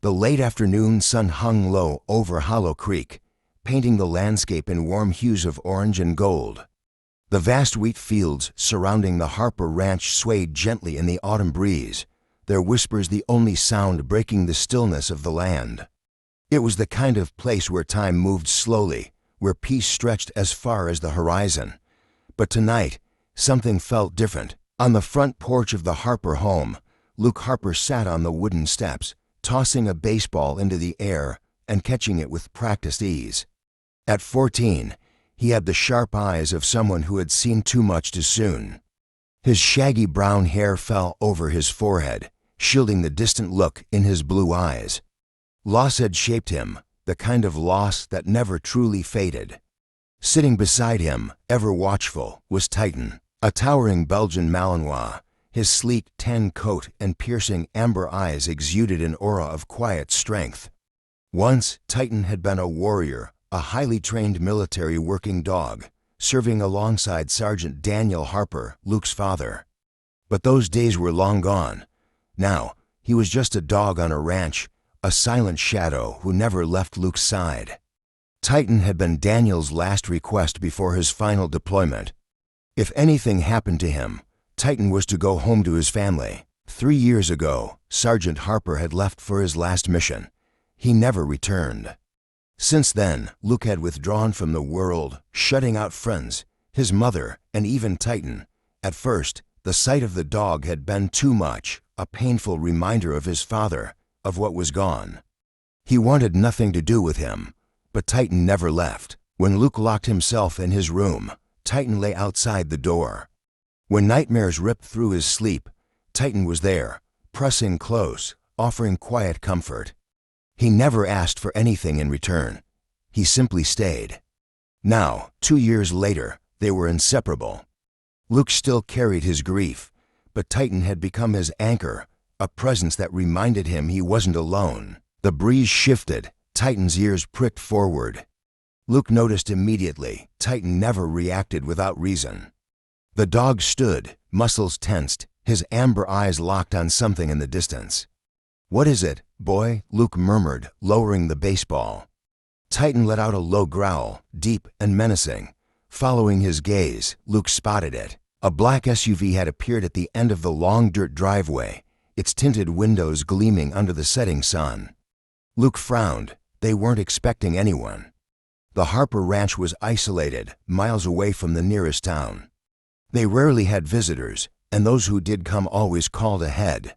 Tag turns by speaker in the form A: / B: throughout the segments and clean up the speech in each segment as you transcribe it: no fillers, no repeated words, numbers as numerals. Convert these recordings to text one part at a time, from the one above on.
A: The late afternoon sun hung low over Hollow Creek, painting the landscape in warm hues of orange and gold. The vast wheat fields surrounding the Harper Ranch swayed gently in the autumn breeze, their whispers the only sound breaking the stillness of the land. It was the kind of place where time moved slowly, where peace stretched as far as the horizon. But tonight, something felt different. On the front porch of the Harper home, Luke Harper sat on the wooden steps, tossing a baseball into the air and catching it with practiced ease. At 14, he had the sharp eyes of someone who had seen too much too soon. His shaggy brown hair fell over his forehead, shielding the distant look in his blue eyes. Loss had shaped him, the kind of loss that never truly faded. Sitting beside him, ever watchful, was Titan, a towering Belgian Malinois. His sleek tan coat and piercing amber eyes exuded an aura of quiet strength. Once, Titan had been a warrior, a highly trained military working dog, serving alongside Sergeant Daniel Harper, Luke's father. But those days were long gone. Now, he was just a dog on a ranch, a silent shadow who never left Luke's side. Titan had been Daniel's last request before his final deployment. If anything happened to him, Titan was to go home to his family. 3 years ago, Sergeant Harper had left for his last mission. He never returned. Since then, Luke had withdrawn from the world, shutting out friends, his mother, and even Titan. At first, the sight of the dog had been too much, a painful reminder of his father, of what was gone. He wanted nothing to do with him, but Titan never left. When Luke locked himself in his room, Titan lay outside the door. When nightmares ripped through his sleep, Titan was there, pressing close, offering quiet comfort. He never asked for anything in return. He simply stayed. Now, 2 years later, they were inseparable. Luke still carried his grief, but Titan had become his anchor, a presence that reminded him he wasn't alone. The breeze shifted, Titan's ears pricked forward. Luke noticed immediately, Titan never reacted without reason. The dog stood, muscles tensed, his amber eyes locked on something in the distance. "What is it, boy?" Luke murmured, lowering the baseball. Titan let out a low growl, deep and menacing. Following his gaze, Luke spotted it. A black SUV had appeared at the end of the long dirt driveway, its tinted windows gleaming under the setting sun. Luke frowned. They weren't expecting anyone. The Harper Ranch was isolated, miles away from the nearest town. They rarely had visitors, and those who did come always called ahead.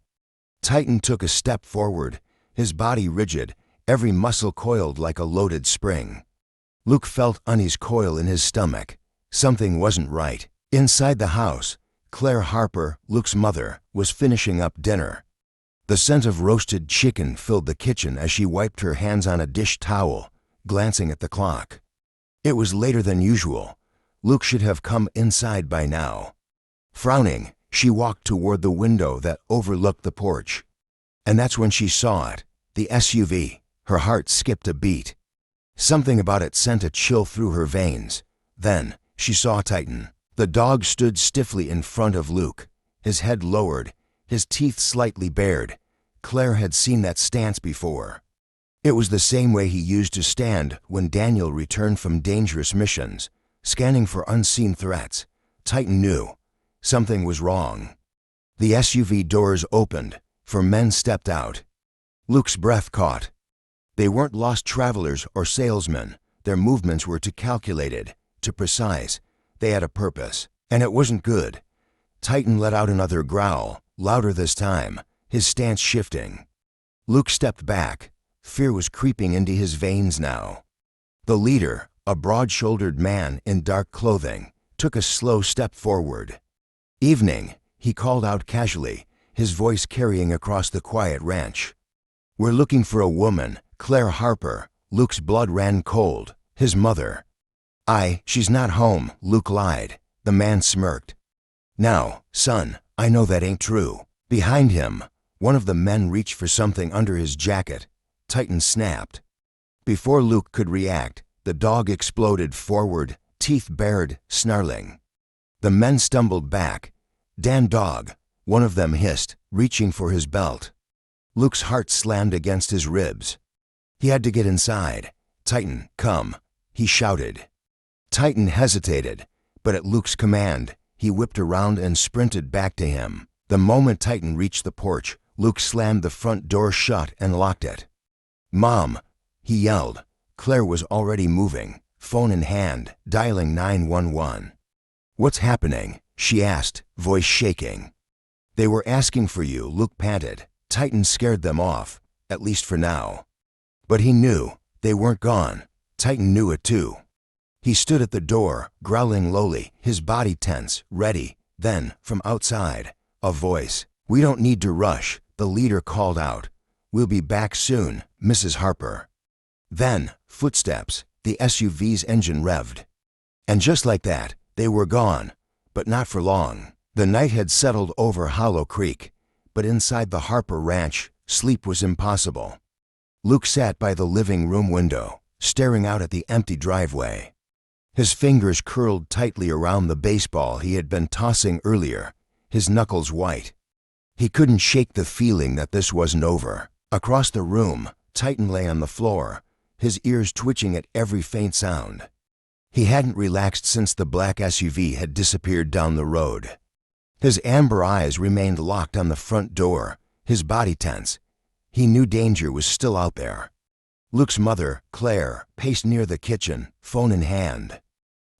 A: Titan took a step forward, his body rigid, every muscle coiled like a loaded spring. Luke felt unease coil in his stomach. Something wasn't right. Inside the house, Claire Harper, Luke's mother, was finishing up dinner. The scent of roasted chicken filled the kitchen as she wiped her hands on a dish towel, glancing at the clock. It was later than usual. Luke should have come inside by now. Frowning, she walked toward the window that overlooked the porch. And that's when she saw it, the SUV. Her heart skipped a beat. Something about it sent a chill through her veins. Then, she saw Titan. The dog stood stiffly in front of Luke, his head lowered, his teeth slightly bared. Claire had seen that stance before. It was the same way he used to stand when Daniel returned from dangerous missions, scanning for unseen threats. Titan knew. Something was wrong. The SUV doors opened. 4 men stepped out. Luke's breath caught. They weren't lost travelers or salesmen. Their movements were too calculated, too precise. They had a purpose, and it wasn't good. Titan let out another growl, louder this time, his stance shifting. Luke stepped back. Fear was creeping into his veins now. The leader, a broad-shouldered man in dark clothing, took a slow step forward. "Evening," he called out casually, his voice carrying across the quiet ranch. "We're looking for a woman, Claire Harper." Luke's blood ran cold. His mother. She's not home," Luke lied. The man smirked. "Now, son, I know that ain't true." Behind him, one of the men reached for something under his jacket. Titan snapped. Before Luke could react, the dog exploded forward, teeth bared, snarling. The men stumbled back. "Damn dog," one of them hissed, reaching for his belt. Luke's heart slammed against his ribs. He had to get inside. "Titan, come," he shouted. Titan hesitated, but at Luke's command, he whipped around and sprinted back to him. The moment Titan reached the porch, Luke slammed the front door shut and locked it. "Mom," he yelled. Claire was already moving, phone in hand, dialing 911. "What's happening?" she asked, voice shaking. "They were asking for you," Luke panted. Titan scared them off, at least for now. But he knew they weren't gone. Titan knew it too. He stood at the door, growling lowly, his body tense, ready. Then, from outside, a voice. "We don't need to rush," the leader called out. "We'll be back soon, Mrs. Harper." Then, footsteps, the SUV's engine revved. And just like that, they were gone, but not for long. The night had settled over Hollow Creek, but inside the Harper ranch, sleep was impossible. Luke sat by the living room window, staring out at the empty driveway. His fingers curled tightly around the baseball he had been tossing earlier, his knuckles white. He couldn't shake the feeling that this wasn't over. Across the room, Titan lay on the floor, his ears twitching at every faint sound. He hadn't relaxed since the black SUV had disappeared down the road. His amber eyes remained locked on the front door, his body tense. He knew danger was still out there. Luke's mother, Claire, paced near the kitchen, phone in hand.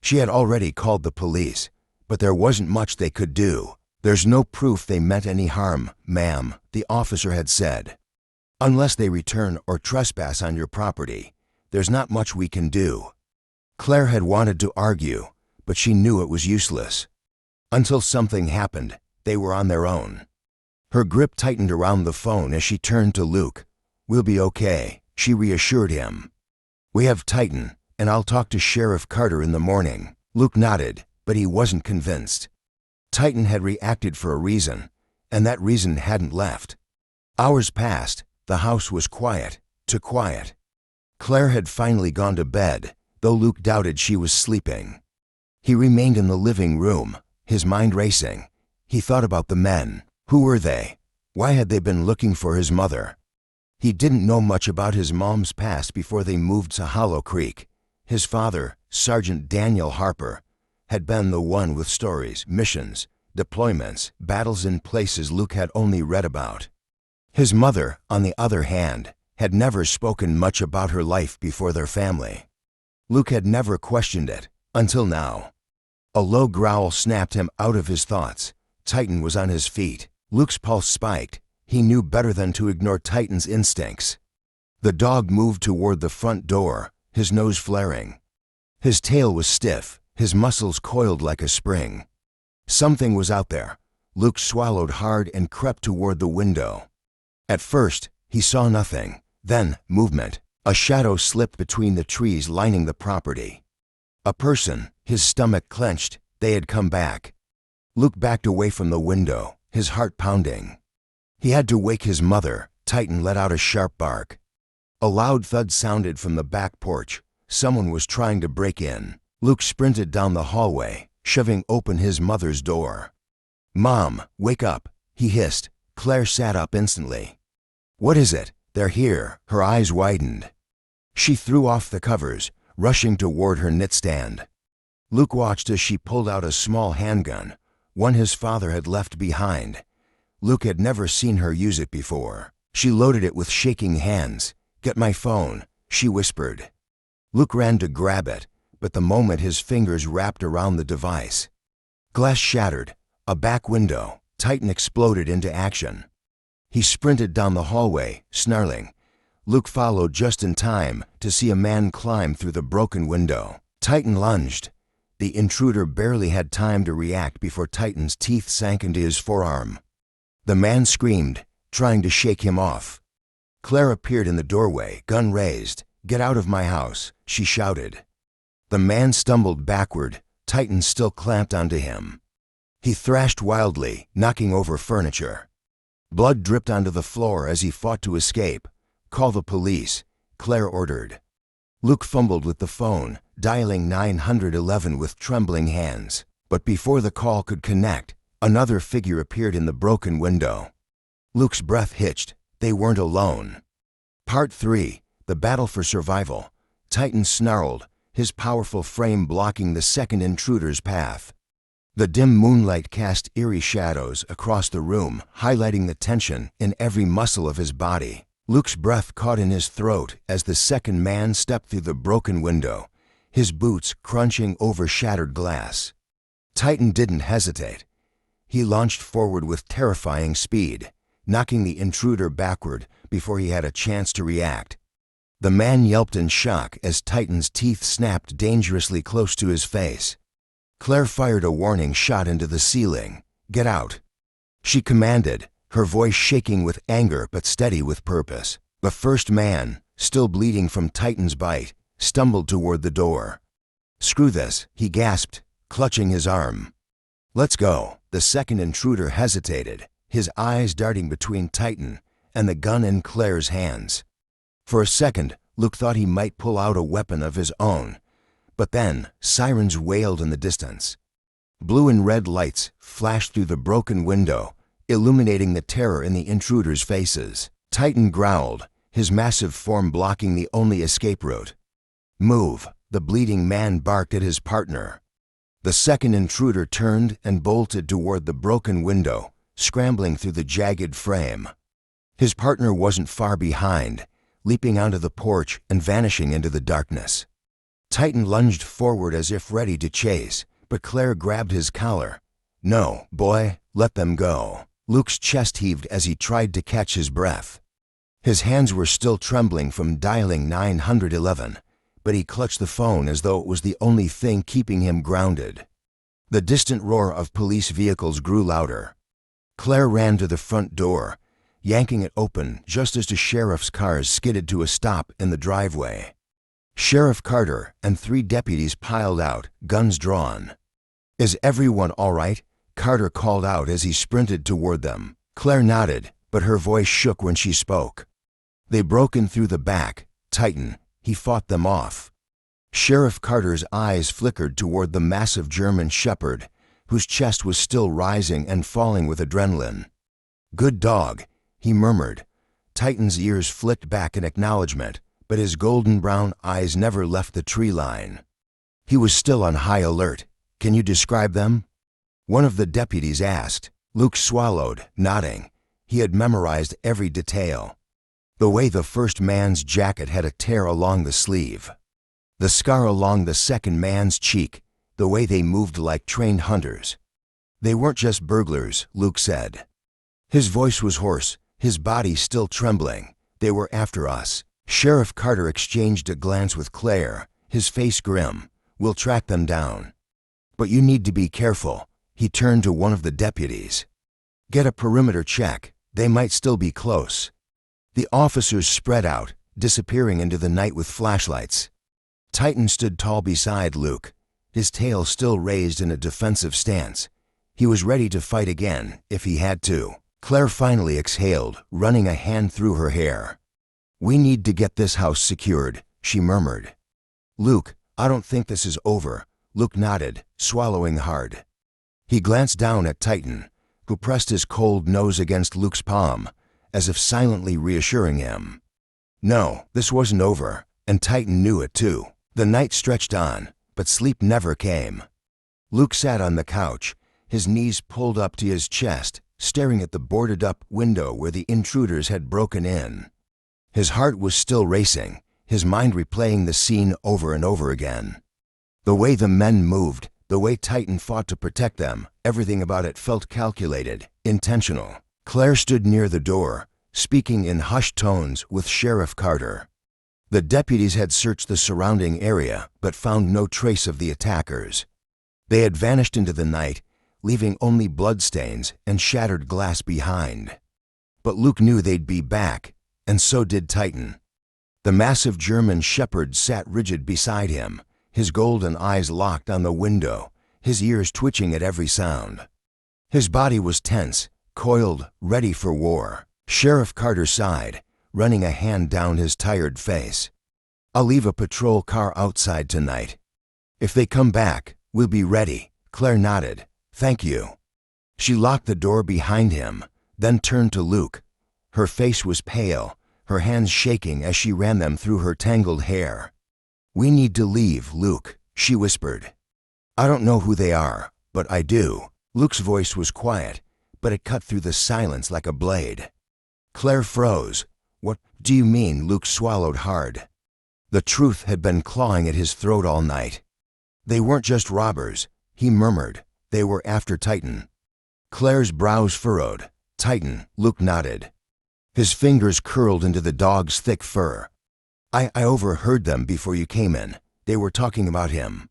A: She had already called the police, but there wasn't much they could do. "There's no proof they meant any harm, ma'am," the officer had said. "Unless they return or trespass on your property, there's not much we can do." Claire had wanted to argue, but she knew it was useless. Until something happened, they were on their own. Her grip tightened around the phone as she turned to Luke. "We'll be okay," she reassured him. "We have Titan, and I'll talk to Sheriff Carter in the morning." Luke nodded, but he wasn't convinced. Titan had reacted for a reason, and that reason hadn't left. Hours passed. The house was quiet, too quiet. Claire had finally gone to bed, though Luke doubted she was sleeping. He remained in the living room, his mind racing. He thought about the men. Who were they? Why had they been looking for his mother? He didn't know much about his mom's past before they moved to Hollow Creek. His father, Sergeant Daniel Harper, had been the one with stories, missions, deployments, battles in places Luke had only read about. His mother, on the other hand, had never spoken much about her life before their family. Luke had never questioned it, until now. A low growl snapped him out of his thoughts. Titan was on his feet. Luke's pulse spiked. He knew better than to ignore Titan's instincts. The dog moved toward the front door, his nose flaring. His tail was stiff, his muscles coiled like a spring. Something was out there. Luke swallowed hard and crept toward the window. At first, he saw nothing. Then, movement. A shadow slipped between the trees lining the property. A person, his stomach clenched. They had come back. Luke backed away from the window, his heart pounding. He had to wake his mother. Titan let out a sharp bark. A loud thud sounded from the back porch. Someone was trying to break in. Luke sprinted down the hallway, shoving open his mother's door. "Mom, wake up," he hissed. Claire sat up instantly. "What is it?" "They're here." Her eyes widened. She threw off the covers, rushing toward her knitstand. Luke watched as she pulled out a small handgun, one his father had left behind. Luke had never seen her use it before. She loaded it with shaking hands. "Get my phone," she whispered. Luke ran to grab it, but the moment his fingers wrapped around the device, glass shattered. A back window. Titan exploded into action. He sprinted down the hallway, snarling. Luke followed just in time to see a man climb through the broken window. Titan lunged. The intruder barely had time to react before Titan's teeth sank into his forearm. The man screamed, trying to shake him off. Claire appeared in the doorway, gun raised. "Get out of my house," she shouted. The man stumbled backward, Titan still clamped onto him. He thrashed wildly, knocking over furniture. Blood dripped onto the floor as he fought to escape. "Call the police," Claire ordered. Luke fumbled with the phone, dialing 911 with trembling hands. But before the call could connect, another figure appeared in the broken window. Luke's breath hitched. They weren't alone. Part 3. The Battle for Survival. Titan snarled, his powerful frame blocking the second intruder's path. The dim moonlight cast eerie shadows across the room, highlighting the tension in every muscle of his body. Luke's breath caught in his throat as the second man stepped through the broken window, his boots crunching over shattered glass. Titan didn't hesitate. He launched forward with terrifying speed, knocking the intruder backward before he had a chance to react. The man yelped in shock as Titan's teeth snapped dangerously close to his face. Claire fired a warning shot into the ceiling. "Get out," she commanded, her voice shaking with anger but steady with purpose. The first man, still bleeding from Titan's bite, stumbled toward the door. "Screw this," he gasped, clutching his arm. "Let's go." The second intruder hesitated, his eyes darting between Titan and the gun in Claire's hands. For a second, Luke thought he might pull out a weapon of his own, but then sirens wailed in the distance. Blue and red lights flashed through the broken window, illuminating the terror in the intruders' faces. Titan growled, his massive form blocking the only escape route. "Move," the bleeding man barked at his partner. The second intruder turned and bolted toward the broken window, scrambling through the jagged frame. His partner wasn't far behind, leaping onto the porch and vanishing into the darkness. Titan lunged forward as if ready to chase, but Claire grabbed his collar. "No, boy, let them go." Luke's chest heaved as he tried to catch his breath. His hands were still trembling from dialing 911, but he clutched the phone as though it was the only thing keeping him grounded. The distant roar of police vehicles grew louder. Claire ran to the front door, yanking it open just as the sheriff's cars skidded to a stop in the driveway. Sheriff Carter and 3 deputies piled out, guns drawn. "Is everyone all right?" Carter called out as he sprinted toward them. Claire nodded, but her voice shook when she spoke. "They broke in through the back. Titan, he fought them off." Sheriff Carter's eyes flickered toward the massive German shepherd, whose chest was still rising and falling with adrenaline. "Good dog," he murmured. Titan's ears flicked back in acknowledgement, but his golden brown eyes never left the tree line. He was still on high alert. "Can you describe them?" one of the deputies asked. Luke swallowed, nodding. He had memorized every detail. The way the first man's jacket had a tear along the sleeve, the scar along the second man's cheek, the way they moved like trained hunters. "They weren't just burglars," Luke said. His voice was hoarse, his body still trembling. "They were after us." Sheriff Carter exchanged a glance with Claire, his face grim. "We'll track them down. But you need to be careful." He turned to one of the deputies. "Get a perimeter check. They might still be close." The officers spread out, disappearing into the night with flashlights. Titan stood tall beside Luke, his tail still raised in a defensive stance. He was ready to fight again, if he had to. Claire finally exhaled, running a hand through her hair. "We need to get this house secured," she murmured. "Luke, I don't think this is over." Luke nodded, swallowing hard. He glanced down at Titan, who pressed his cold nose against Luke's palm, as if silently reassuring him. No, this wasn't over, and Titan knew it too. The night stretched on, but sleep never came. Luke sat on the couch, his knees pulled up to his chest, staring at the boarded-up window where the intruders had broken in. His heart was still racing, his mind replaying the scene over and over again. The way the men moved, the way Titan fought to protect them, everything about it felt calculated, intentional. Claire stood near the door, speaking in hushed tones with Sheriff Carter. The deputies had searched the surrounding area, but found no trace of the attackers. They had vanished into the night, leaving only bloodstains and shattered glass behind. But Luke knew they'd be back, and so did Titan. The massive German shepherd sat rigid beside him, his golden eyes locked on the window, his ears twitching at every sound. His body was tense, coiled, ready for war. Sheriff Carter sighed, running a hand down his tired face. "I'll leave a patrol car outside tonight. If they come back, we'll be ready." Claire nodded. "Thank you." She locked the door behind him, then turned to Luke. Her face was pale, her hands shaking as she ran them through her tangled hair. "We need to leave, Luke," she whispered. "I don't know who they are, but I do." Luke's voice was quiet, but it cut through the silence like a blade. Claire froze. "What do you mean?" Luke swallowed hard. The truth had been clawing at his throat all night. "They weren't just robbers," he murmured. "They were after Titan." Claire's brows furrowed. "Titan," Luke nodded. His fingers curled into the dog's thick fur. I overheard them before you came in. They were talking about him.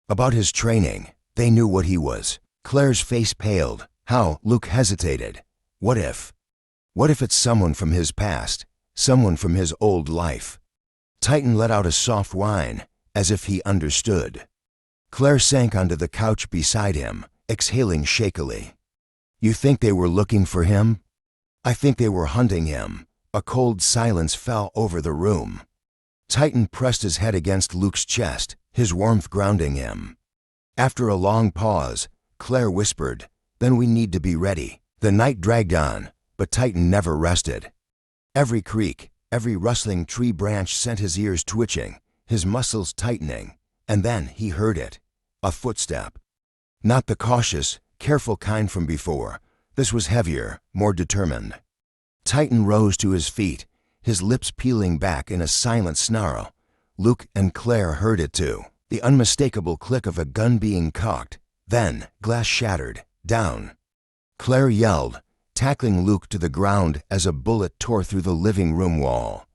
A: About his training. They knew what he was." Claire's face paled. "How?" Luke hesitated. What if it's someone from his past, someone from his old life?" Titan let out a soft whine, as if he understood. Claire sank onto the couch beside him, exhaling shakily. "You think they were looking for him?" "I think they were hunting him." A cold silence fell over the room. Titan pressed his head against Luke's chest, his warmth grounding him. After a long pause, Claire whispered, "Then we need to be ready." The night dragged on, but Titan never rested. Every creak, every rustling tree branch sent his ears twitching, his muscles tightening, and then he heard it. A footstep. Not the cautious, careful kind from before. This was heavier, more determined. Titan rose to his feet, his lips peeling back in a silent snarl. Luke and Claire heard it too. The unmistakable click of a gun being cocked. Then, glass shattered. Down. Claire yelled, tackling Luke to the ground as a bullet tore through the living room wall.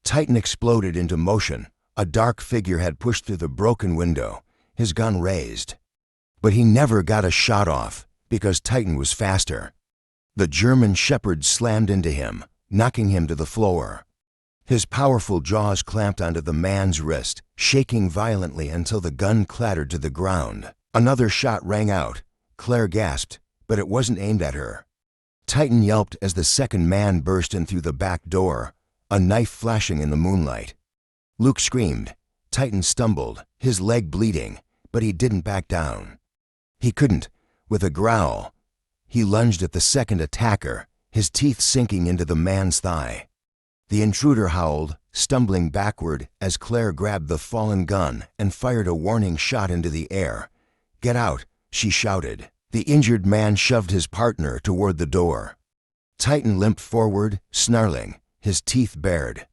A: Titan exploded into motion. A dark figure had pushed through the broken window, his gun raised. But he never got a shot off, because Titan was faster. The German shepherd slammed into him, knocking him to the floor. His powerful jaws clamped onto the man's wrist, shaking violently until the gun clattered to the ground. Another shot rang out. Claire gasped, but it wasn't aimed at her. Titan yelped as the second man burst in through the back door, a knife flashing in the moonlight. Luke screamed. Titan stumbled, his leg bleeding, but he didn't back down. He couldn't. With a growl, he lunged at the second attacker, his teeth sinking into the man's thigh. The intruder howled, stumbling backward as Claire grabbed the fallen gun and fired a warning shot into the air. "Get out," she shouted. The injured man shoved his partner toward the door. Titan limped forward, snarling, his teeth bared.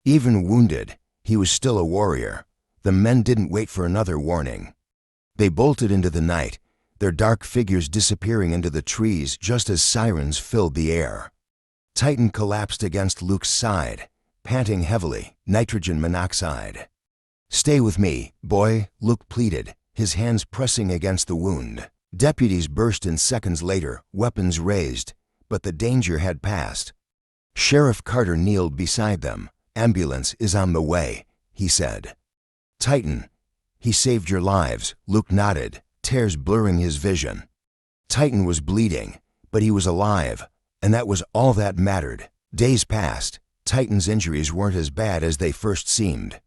A: Even wounded, he was still a warrior. The men didn't wait for another warning. They bolted into the night, their dark figures disappearing into the trees just as sirens filled the air. Titan collapsed against Luke's side, panting heavily, nitrogen monoxide. "Stay with me, boy," Luke pleaded, his hands pressing against the wound. Deputies burst in seconds later, weapons raised, but the danger had passed. Sheriff Carter kneeled beside them. "Ambulance is on the way," he said. "Titan, he saved your lives," Luke nodded, tears blurring his vision. Titan was bleeding, but he was alive, and that was all that mattered. Days passed. Titan's injuries weren't as bad as they first seemed.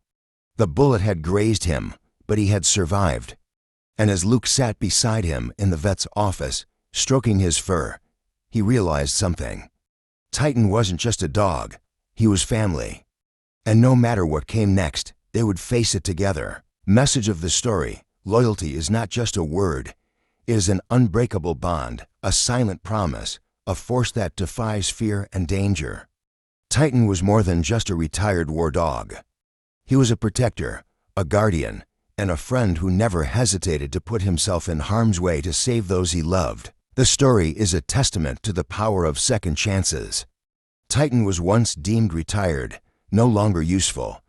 A: The bullet had grazed him, but he had survived. And as Luke sat beside him in the vet's office, stroking his fur, he realized something. Titan wasn't just a dog, he was family. And no matter what came next, they would face it together. Message of the story: loyalty is not just a word. It is an unbreakable bond, a silent promise, a force that defies fear and danger. Titan was more than just a retired war dog. He was a protector, a guardian, and a friend who never hesitated to put himself in harm's way to save those he loved. The story is a testament to the power of second chances. Titan was once deemed retired, no longer useful,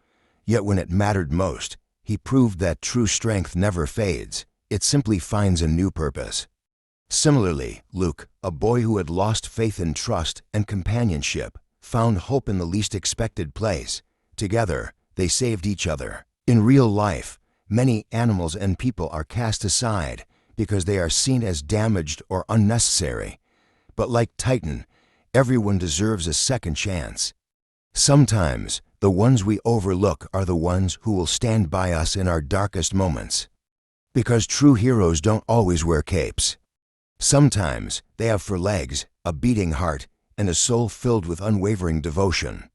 A: yet when it mattered most, he proved that true strength never fades, it simply finds a new purpose. Similarly, Luke, a boy who had lost faith in trust and companionship, found hope in the least expected place. Together, they saved each other. In real life, many animals and people are cast aside because they are seen as damaged or unnecessary. But like Titan, everyone deserves a second chance. Sometimes, the ones we overlook are the ones who will stand by us in our darkest moments. Because true heroes don't always wear capes. Sometimes, they have for legs, a beating heart, and a soul filled with unwavering devotion.